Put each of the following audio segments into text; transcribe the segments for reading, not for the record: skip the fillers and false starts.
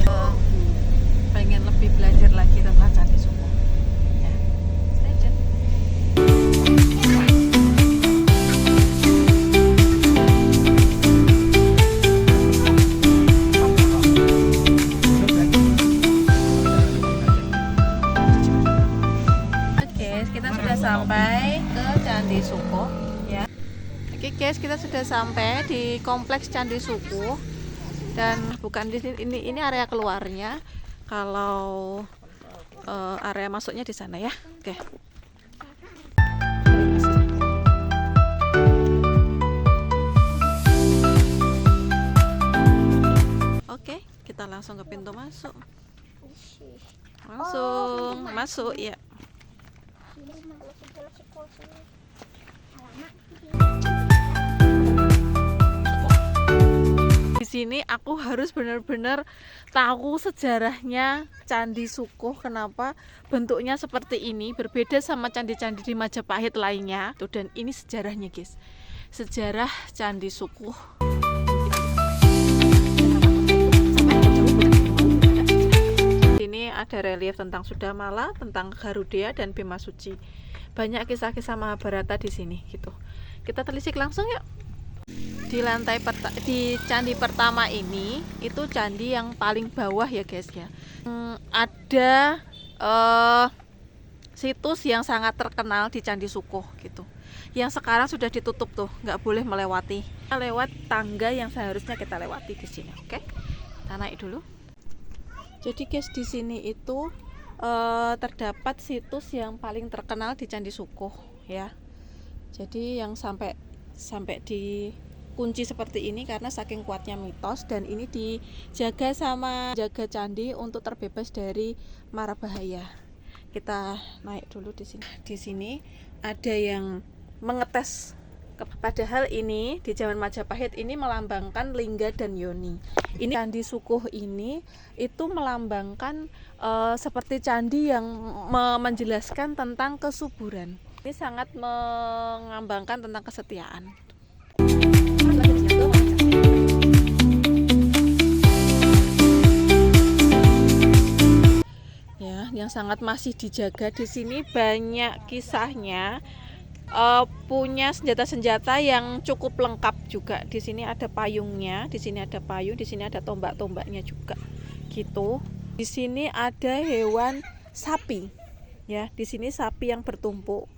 ya. Pengen lebih belajar lagi tentang Candi Suko. Ya, stay tune. Oke, kita sudah sampai ke Candi Suko ya. Oke guys, kita sudah sampai di kompleks Candi Suko dan bukan di sini, ini area keluarnya. Kalau area masuknya di sana ya. Oke. Oke, kita langsung ke pintu masuk. Langsung masuk ya. Di sini aku harus benar-benar tahu sejarahnya Candi Suko, kenapa bentuknya seperti ini, berbeda sama candi-candi di Majapahit lainnya. Tuh, dan ini sejarahnya guys, sejarah Candi Suko. Sini ada relief tentang Sudamala, tentang Garuda dan Bima Suci. Banyak kisah-kisah Mahabharata di sini gitu. Kita telisik langsung yuk. Di lantai di candi pertama ini itu candi yang paling bawah ya guys ya. Ada situs yang sangat terkenal di Candi Suko gitu. Yang sekarang sudah ditutup tuh, nggak boleh melewati. Kita lewat tangga yang seharusnya kita lewati di sini. Oke, kita naik dulu. Jadi guys, di sini itu terdapat situs yang paling terkenal di Candi Suko ya. Jadi yang sampai di kunci seperti ini karena saking kuatnya mitos, dan ini dijaga sama jaga candi untuk terbebas dari mara bahaya. Kita naik dulu di sini. Di sini ada yang mengetes. Padahal ini di zaman Majapahit ini melambangkan lingga dan yoni. Ini Candi Suko ini itu melambangkan seperti candi yang menjelaskan tentang kesuburan. Ini sangat mengambangkan tentang kesetiaan. Ya, yang sangat masih dijaga di sini, banyak kisahnya. Punya senjata-senjata yang cukup lengkap juga. Di sini ada payungnya, di sini ada payung, di sini ada tombak-tombaknya juga. Gitu. Di sini ada hewan sapi. Ya, di sini sapi yang bertumpuk.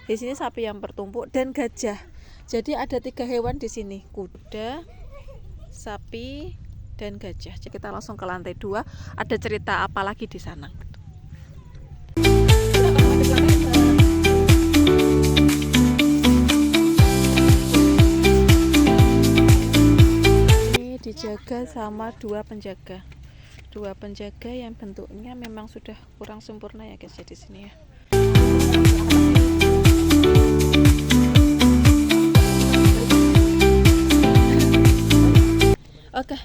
Di sini sapi yang bertumpuk dan gajah. Jadi ada 3 hewan di sini, kuda, sapi, dan gajah. Jadi kita langsung ke lantai 2. Ada cerita apa lagi di sana? Ini dijaga sama 2 penjaga. 2 penjaga yang bentuknya memang sudah kurang sempurna ya guys ya di sini ya. Oke,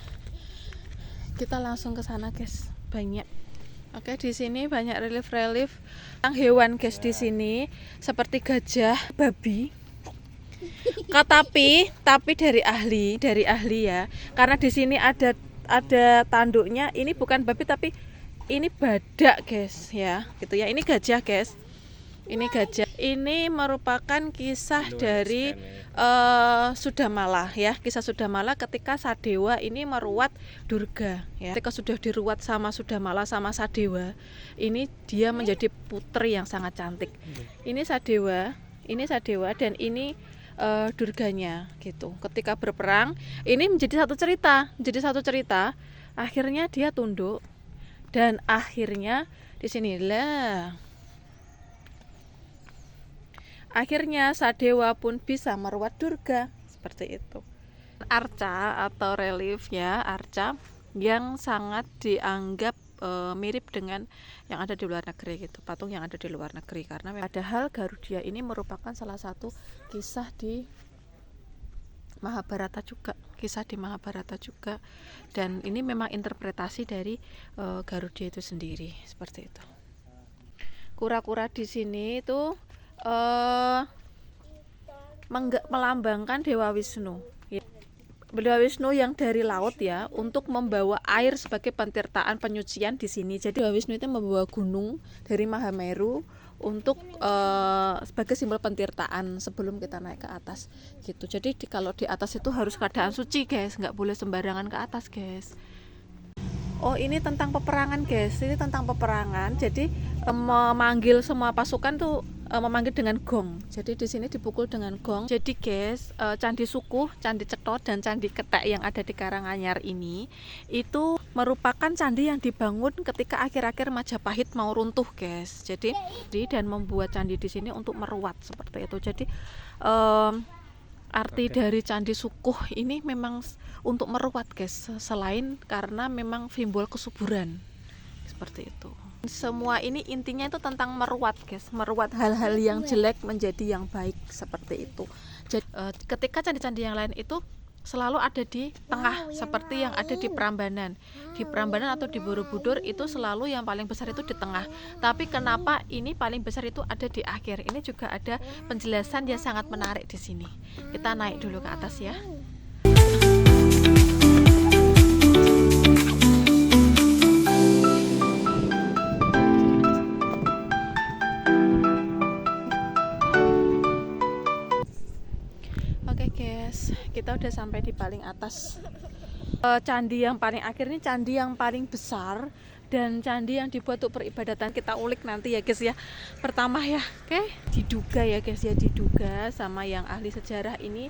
kita langsung ke sana guys. Banyak. Oke, di sini banyak relief tentang hewan guys di sini, seperti gajah, babi. Tapi dari ahli ya. Karena di sini ada tanduknya. Ini bukan babi tapi ini badak guys ya. Gitu ya. Ini gajah guys. Ini gajah. Ini merupakan kisah dari Sudamala ya. Kisah Sudamala ketika Sadewa ini meruat Durga ya. Ketika sudah diruat sama Sudamala sama Sadewa, ini dia menjadi putri yang sangat cantik. Ini Sadewa dan ini Durganya gitu. Ketika berperang, ini menjadi satu cerita. Akhirnya dia tunduk dan akhirnya disinilah akhirnya Sadewa pun bisa meruat Durga seperti itu. Arca atau relief ya, arca yang sangat dianggap mirip dengan yang ada di luar negeri gitu, patung yang ada di luar negeri, karena padahal Garuda ini merupakan salah satu kisah di Mahabharata juga, dan ini memang interpretasi dari Garuda itu sendiri seperti itu. Kura-kura di sini itu melambangkan Dewa Wisnu. Dewa Wisnu yang dari laut ya, untuk membawa air sebagai pentirtaan penyucian di sini. Jadi Dewa Wisnu itu membawa gunung dari Mahameru untuk sebagai simbol pentirtaan sebelum kita naik ke atas gitu. Jadi kalau di atas itu harus keadaan suci guys, nggak boleh sembarangan ke atas guys. Oh ini tentang peperangan guys, ini tentang peperangan. Jadi memanggil semua pasukan tuh memanggil dengan gong. Jadi di sini dipukul dengan gong. Jadi guys, Candi Sukuh, Candi Cetha dan Candi Ketek yang ada di Karanganyar ini itu merupakan candi yang dibangun ketika akhir-akhir Majapahit mau runtuh guys. Jadi dan membuat candi di sini untuk meruat seperti itu. Jadi arti dari Candi Sukuh ini memang untuk meruat guys, selain karena memang simbol kesuburan seperti itu. Semua ini intinya itu tentang meruat guys, meruat hal-hal yang jelek menjadi yang baik seperti itu. Jadi ketika candi-candi yang lain itu selalu ada di tengah seperti yang ada di Prambanan. Di Prambanan atau di Borobudur itu selalu yang paling besar itu di tengah. Tapi kenapa ini paling besar itu ada di akhir? Ini juga ada penjelasan yang sangat menarik di sini. Kita naik dulu ke atas ya. Oke guys, kita udah sampai di paling atas. Candi yang paling akhir ini candi yang paling besar dan candi yang dibuat untuk peribadatan. Kita ulik nanti ya guys ya. Pertama ya, oke? Diduga ya guys ya, diduga sama yang ahli sejarah ini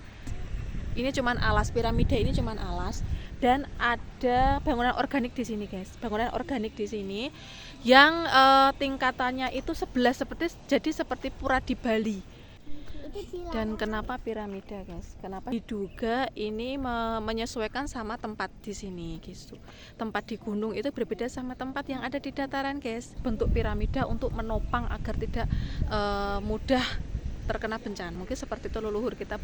cuman alas, piramida ini cuman alas, dan ada bangunan organik di sini guys. Bangunan organik di sini yang tingkatannya itu 11 seperti pura di Bali. Dan kenapa piramida guys? Kenapa? Diduga ini menyesuaikan sama tempat di sini gitu. Tempat di gunung itu berbeda sama tempat yang ada di dataran guys. Bentuk piramida untuk menopang agar tidak mudah terkena bencana. Mungkin seperti itu leluhur kita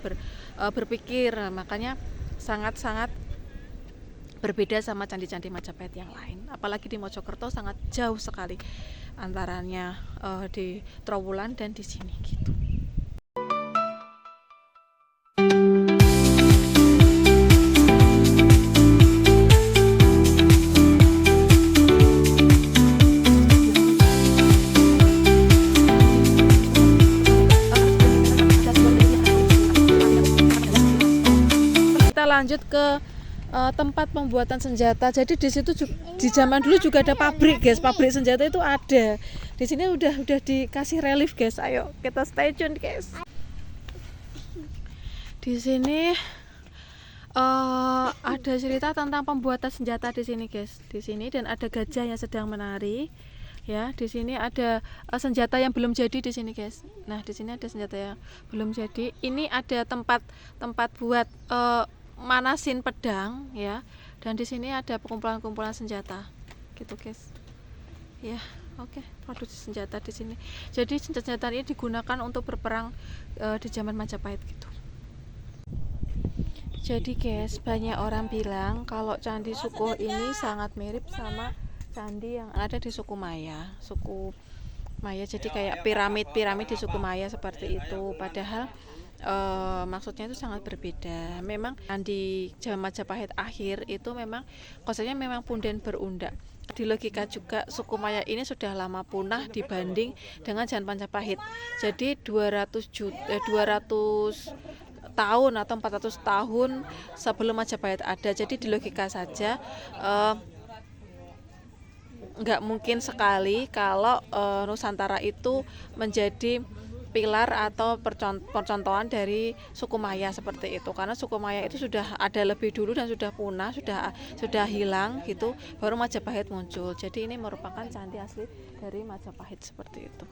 berpikir. Makanya sangat-sangat berbeda sama candi-candi Majapahit yang lain. Apalagi di Mojokerto sangat jauh sekali antaranya di Trowulan dan di sini gitu. Lanjut ke tempat pembuatan senjata. Jadi di situ di zaman dulu juga ada pabrik guys, pabrik senjata itu ada. Di sini udah dikasih relief guys. Ayo kita stay tune guys. Di sini ada cerita tentang pembuatan senjata di sini guys. Di sini dan ada gajah yang sedang menari. Ya, di sini ada senjata yang belum jadi di sini guys. Nah, di sini ada senjata yang belum jadi. Ini ada tempat buat manasin pedang ya, dan di sini ada kumpulan senjata gitu guys ya. Oke, produksi senjata di sini. Jadi senjata ini digunakan untuk berperang di zaman Majapahit gitu. Jadi guys, banyak orang bilang kalau Candi Sukuh ini sangat mirip sama candi yang ada di suku Maya. Jadi kayak piramid di suku Maya seperti itu, padahal maksudnya itu sangat berbeda. Memang di zaman Majapahit akhir itu memang konsepnya memang punden berundak. Di logika juga suku Maya ini sudah lama punah dibanding dengan zaman Majapahit. Jadi 200 tahun atau 400 tahun sebelum Majapahit ada. Jadi di logika saja nggak mungkin sekali kalau Nusantara itu menjadi pilar atau percontohan dari suku Maya seperti itu, karena suku Maya itu sudah ada lebih dulu dan sudah punah, sudah hilang gitu, baru Majapahit muncul. Jadi ini merupakan candi asli dari Majapahit seperti itu.